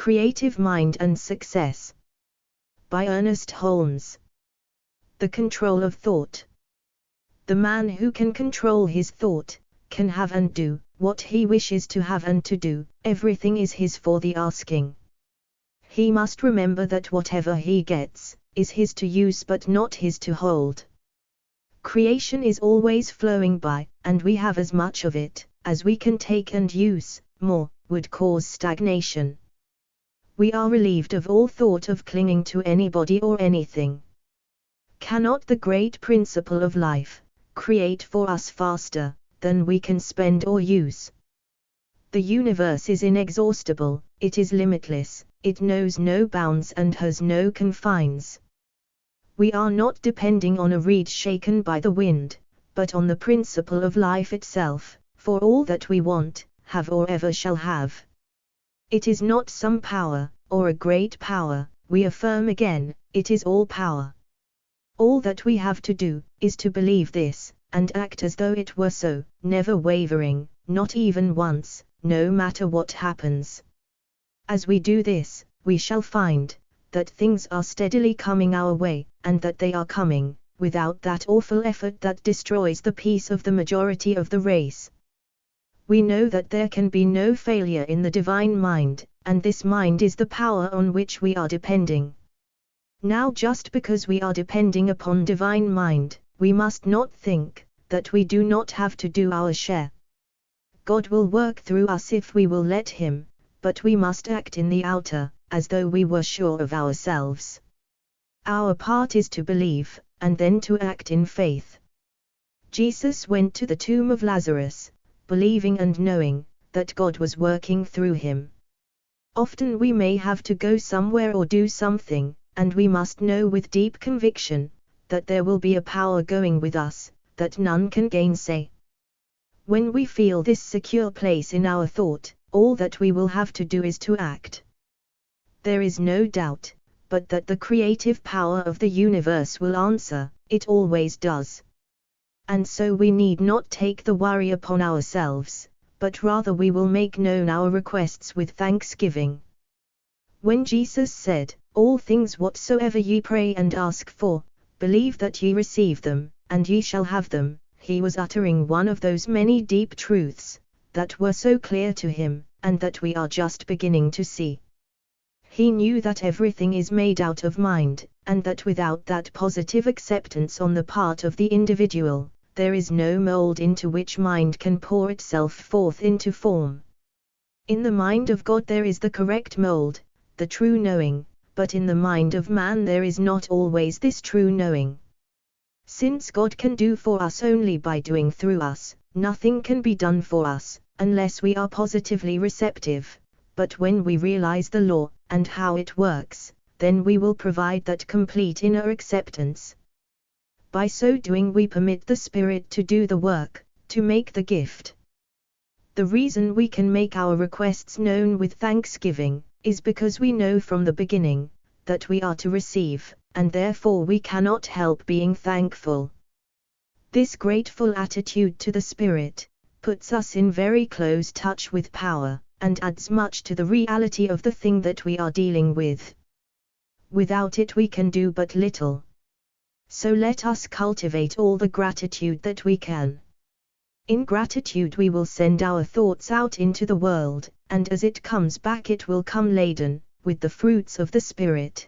Creative Mind and Success. By Ernest Holmes. The control of thought. The man who can control his thought, can have and do what he wishes to have and to do. Everything is his for the asking. He must remember that whatever he gets, is his to use but not his to hold. Creation is always flowing by, and we have as much of it as we can take and use. More would cause stagnation. We are relieved of all thought of clinging to anybody or anything. Cannot the great principle of life create for us faster than we can spend or use? The universe is inexhaustible, it is limitless, it knows no bounds and has no confines. We are not depending on a reed shaken by the wind, but on the principle of life itself, for all that we want, have or ever shall have. It is not some power, or a great power, we affirm again, it is all power. All that we have to do, is to believe this, and act as though it were so, never wavering, not even once, no matter what happens. As we do this, we shall find that things are steadily coming our way, and that they are coming, without that awful effort that destroys the peace of the majority of the race. We know that there can be no failure in the divine mind, and this mind is the power on which we are depending. Now just because we are depending upon divine mind, we must not think that we do not have to do our share. God will work through us if we will let Him, but we must act in the outer, as though we were sure of ourselves. Our part is to believe, and then to act in faith. Jesus went to the tomb of Lazarus, believing and knowing that God was working through him. Often we may have to go somewhere or do something, and we must know with deep conviction that there will be a power going with us, that none can gainsay. When we feel this secure place in our thought, all that we will have to do is to act. There is no doubt, but that the creative power of the universe will answer, it always does. And so we need not take the worry upon ourselves, but rather we will make known our requests with thanksgiving. When Jesus said, "All things whatsoever ye pray and ask for, believe that ye receive them, and ye shall have them," he was uttering one of those many deep truths that were so clear to him, and that we are just beginning to see. He knew that everything is made out of mind, and that without that positive acceptance on the part of the individual, there is no mold into which mind can pour itself forth into form. In the mind of God there is the correct mold, the true knowing, but in the mind of man there is not always this true knowing. Since God can do for us only by doing through us, nothing can be done for us, unless we are positively receptive, but when we realize the law, and how it works, then we will provide that complete inner acceptance. By so doing we permit the Spirit to do the work, to make the gift. The reason we can make our requests known with thanksgiving, is because we know from the beginning, that we are to receive, and therefore we cannot help being thankful. This grateful attitude to the Spirit, puts us in very close touch with power, and adds much to the reality of the thing that we are dealing with. Without it we can do but little. So let us cultivate all the gratitude that we can. In gratitude we will send our thoughts out into the world, and as it comes back it will come laden with the fruits of the Spirit.